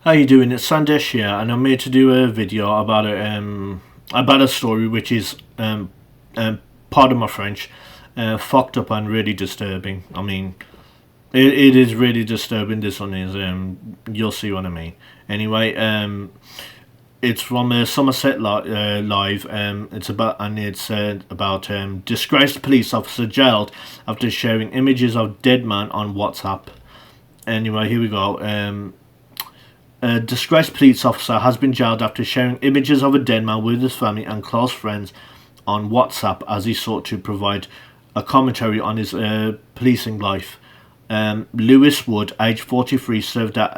How you doing? It's Sandesh here, and I'm here to do a video about a story which is pardon my French, fucked up and really disturbing. I mean, it is really disturbing. This one is you'll see what I mean. Anyway, it's from Somerset Live. It's about disgraced police officer jailed after sharing images of dead man on WhatsApp. Anyway, here we go. A disgraced police officer has been jailed after sharing images of a dead man with his family and close friends on WhatsApp as he sought to provide a commentary on his policing life. Lewis Wood, aged 43, served at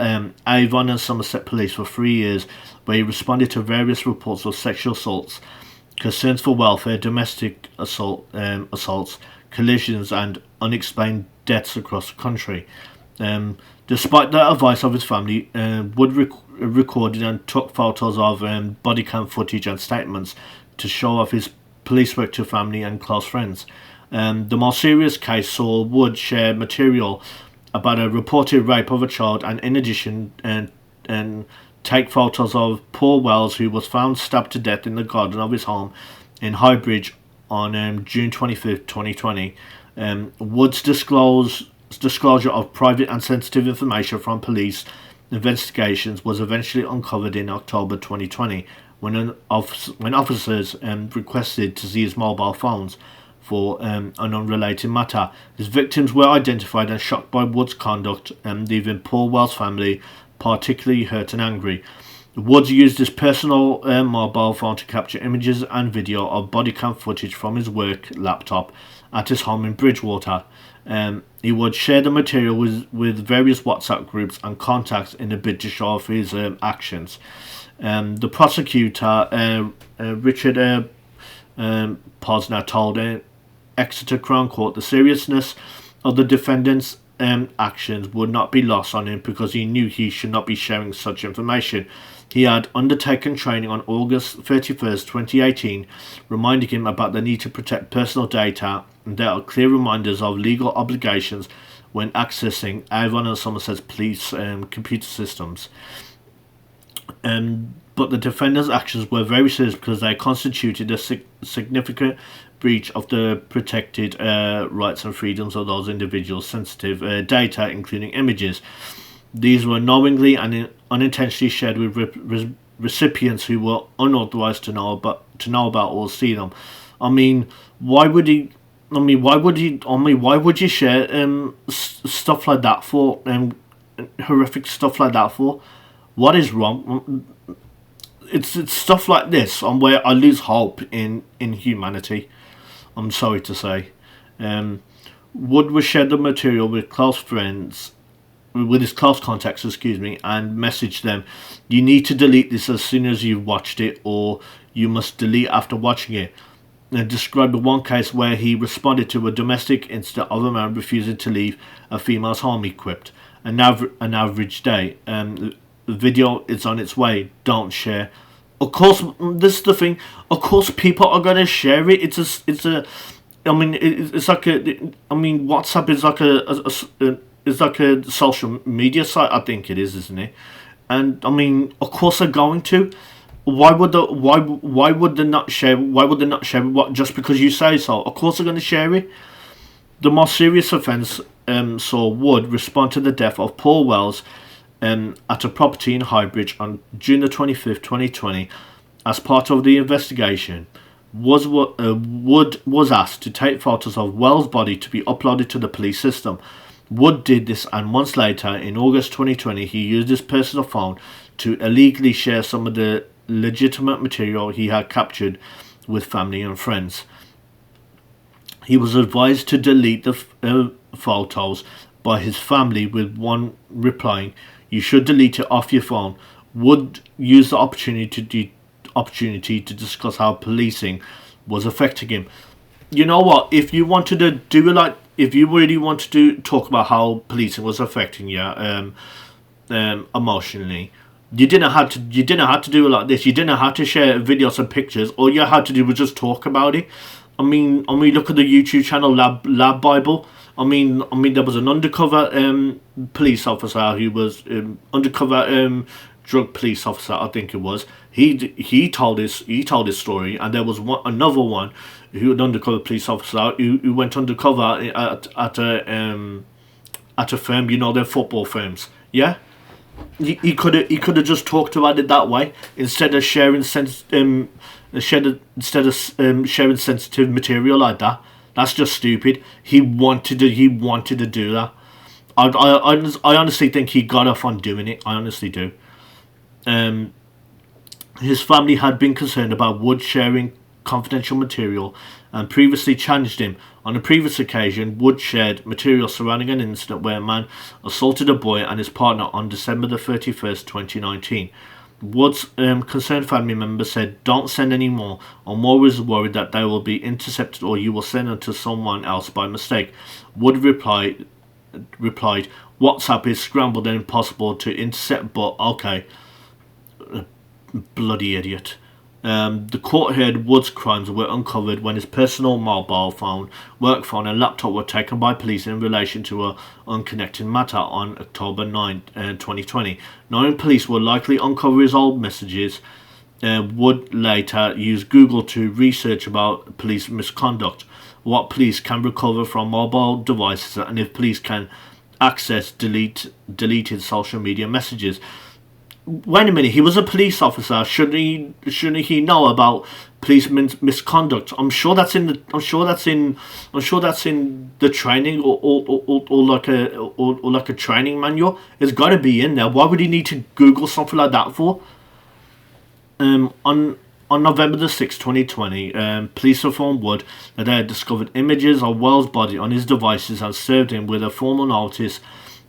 Avon and Somerset Police for 3 years, where he responded to various reports of sexual assaults, concerns for welfare, domestic assaults, collisions, and unexplained deaths across the country. Despite the advice of his family, Wood recorded and took photos of body cam footage and statements to show off his police work to family and close friends. The more serious case saw Wood share material about a reported rape of a child, and in addition, and take photos of Paul Wells, who was found stabbed to death in the garden of his home in Highbridge on June 25th, 2020. Wood's disclosure of private and sensitive information from police investigations was eventually uncovered in October 2020 when officers requested to see his mobile phones for an unrelated matter. His victims were identified and shocked by Wood's conduct, leaving Paul Wells' family particularly hurt and angry. Woods used his personal mobile phone to capture images and video of body cam footage from his work laptop at his home in Bridgewater. He would share the material with various WhatsApp groups and contacts in a bid to show off his actions. The prosecutor, Richard Posner, told Exeter Crown Court the seriousness of the defendant's actions would not be lost on him because he knew he should not be sharing such information. He had undertaken training on August 31st, 2018, reminding him about the need to protect personal data, and there are clear reminders of legal obligations when accessing Avon and Somerset's police computer systems. But the defendant's actions were very serious because they constituted a significant breach of the protected rights and freedoms of those individuals' sensitive data, including images. These were knowingly and unintentionally shared with recipients who were unauthorized to know about or see them. I mean, why would you share stuff like that for? Horrific stuff like that for? What is wrong? It's stuff like this on where I lose hope in humanity. I'm sorry to say. Wood was shared the material with his close contacts, and messaged them, "You need to delete this as soon as you've watched it, or you must delete after watching it." And described one case where he responded to a domestic incident of a man refusing to leave a female's home equipped an average day. The video is on its way. Don't share. Of course, this is the thing. Of course, people are gonna share it. WhatsApp is like a social media site. I think it is, isn't it? And I mean, of course they're going to. Why would they not share? Why would they not share it? Just because you say so? Of course they're going to share it. The more serious offence saw Wood respond to the death of Paul Wells at a property in Highbridge on June the 25th, 2020. As part of the investigation, Wood was asked to take photos of Wells' body to be uploaded to the police system. Wood did this, and months later, in August 2020, he used his personal phone to illegally share some of the legitimate material he had captured with family and friends. He was advised to delete the photos by his family, with one replying, "You should delete it off your phone." Wood used the opportunity to discuss how policing was affecting him. You know what? If you wanted to do it if you really wanted to talk about how policing was affecting you emotionally, you didn't have to do it like this. You didn't have to share videos and pictures. All you had to do was just talk about it. I mean, look at the YouTube channel Lab Bible. I mean, there was an undercover police officer who was undercover drug police officer, I think it was. He told his story, and there was another one who an undercover police officer who went undercover at a firm, they're football firms. Yeah, he could have just talked about it that way instead of sharing sharing sensitive material like that. That's just stupid. He wanted to do that. I honestly think he got off on doing it. I honestly do. His family had been concerned about Wood sharing confidential material and previously challenged him. On a previous occasion, Wood shared material surrounding an incident where a man assaulted a boy and his partner on December the 31st, 2019. Wood's concerned family member said, "Don't send any more. I'm always worried that they will be intercepted or you will send them to someone else by mistake." Wood replied, "WhatsApp is scrambled and impossible to intercept, but okay." Bloody idiot. The court heard Wood's crimes were uncovered when his personal mobile phone, work phone and laptop were taken by police in relation to an unconnected matter on October 9, 2020. Knowing police will likely uncover his old messages, Wood later used Google to research about police misconduct, what police can recover from mobile devices, and if police can access deleted social media messages. Wait a minute, he was a police officer. Shouldn't he know about police misconduct? I'm sure that's in the training or like a training manual. It's got to be in there. Why would he need to Google something like that for? On November the 6th, 2020, police informed Wood that they had discovered images of Wells' body on his devices and served him with a formal notice.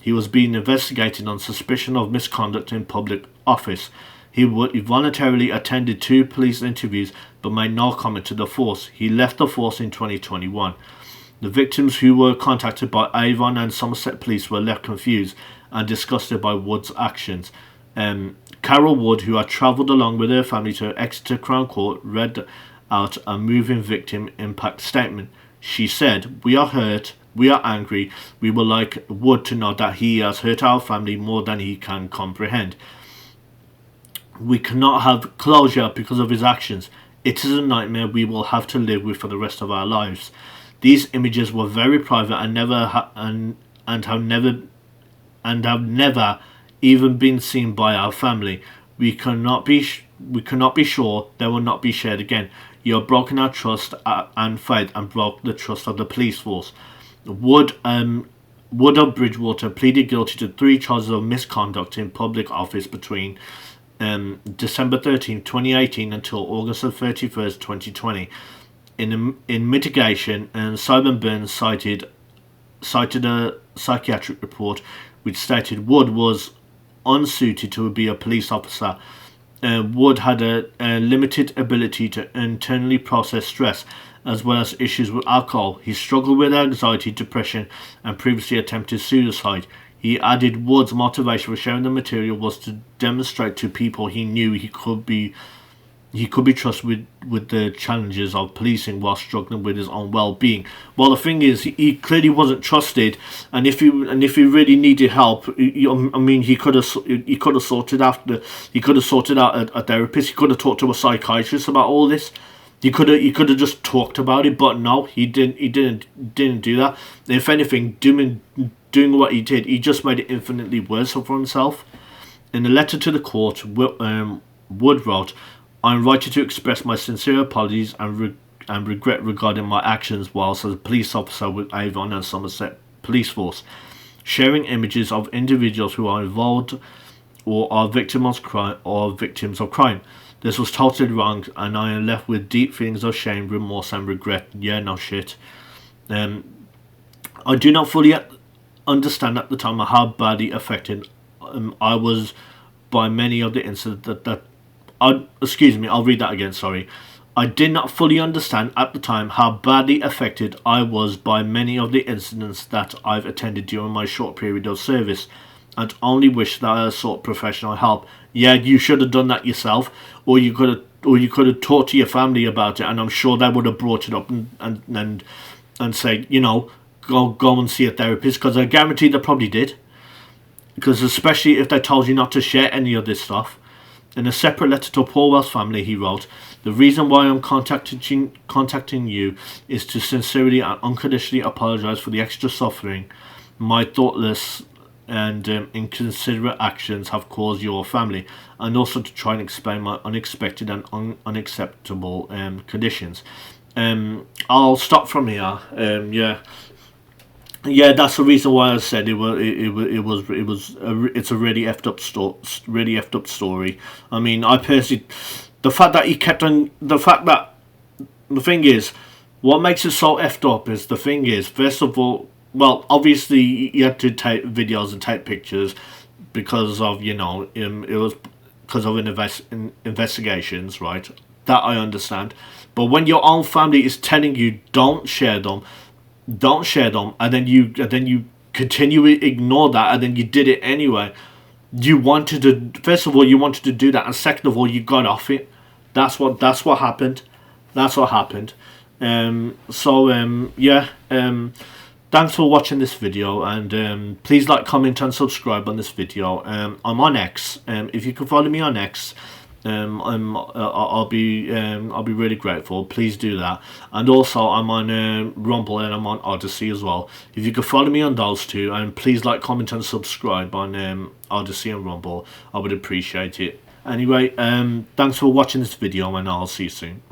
He was being investigated on suspicion of misconduct in public office. He voluntarily attended 2 police interviews but made no comment to the force. He left the force in 2021. The victims who were contacted by Avon and Somerset police were left confused and disgusted by Wood's actions. Carol Wood, who had travelled along with her family to Exeter Crown Court, read out a moving victim impact statement. She said, "We are hurt. We are angry. We would like Wood to know that he has hurt our family more than he can comprehend. We cannot have closure because of his actions. It is a nightmare we will have to live with for the rest of our lives. These images were very private and have never even been seen by our family. We cannot be sure they will not be shared again. You have broken our trust and faith and broke the trust of the police force." Wood of Bridgewater pleaded guilty to 3 charges of misconduct in public office between December 13, 2018 until August 31st, 2020. In mitigation, Simon Burns cited a psychiatric report which stated Wood was unsuited to be a police officer. Wood had a limited ability to internally process stress, as well as issues with alcohol. He struggled with anxiety, depression, and previously attempted suicide. He added Wood's motivation for sharing the material was to demonstrate to people he knew he could be trusted with the challenges of policing while struggling with his own well-being. Well, the thing is, he clearly wasn't trusted, and if he really needed help, he could have sorted out a therapist. He could have talked to a psychiatrist about all this. He could have just talked about it, but no, he didn't do that. If anything, doing what he did, he just made it infinitely worse for himself. In a letter to the court, Wood wrote, "I am writing to express my sincere apologies and regret regarding my actions whilst as a police officer with Avon and Somerset Police Force, sharing images of individuals who are involved or are victims of crime. This was totally wrong, and I am left with deep feelings of shame, remorse, and regret." Yeah, no shit. I do not fully understand at the time how badly affected I was by many of the incidents I'll read that again, sorry. I did not fully understand at the time how badly affected I was by many of the incidents that I've attended during my short period of service, and only wish that I sought professional help. Yeah, you should have done that yourself, or you could have talked to your family about it, and I'm sure they would have brought it up and said, go and see a therapist, because I guarantee they probably did. because especially if they told you not to share any of this stuff. In a separate letter to Paul Well's family, he wrote, "The reason why I'm contacting you is to sincerely and unconditionally apologize for the extra suffering my thoughtless and inconsiderate actions have caused your family, and also to try and explain my unexpected and unacceptable conditions." I'll stop from here. Yeah, that's the reason why I said it's a really effed up story. I mean, I personally, the fact that he kept on, the thing is, what makes it so effed up is, the thing is, first of all, well, obviously he had to take videos and take pictures because of, it was because of investigations, right? That I understand. But when your own family is telling you don't share them, and then you continue to ignore that, and then you did it anyway. You wanted to, first of all, you wanted to do that, and second of all, you got off it. That's what happened. That's what happened. Thanks for watching this video, and please like, comment, and subscribe on this video. I'm on X. If you can follow me on X, I'll be really grateful. Please do that. And also, I'm on Rumble, and I'm on Odyssey as well. If you could follow me on those two, and please like, comment, and subscribe on Odyssey and Rumble, I would appreciate it. Anyway, thanks for watching this video, and I'll see you soon.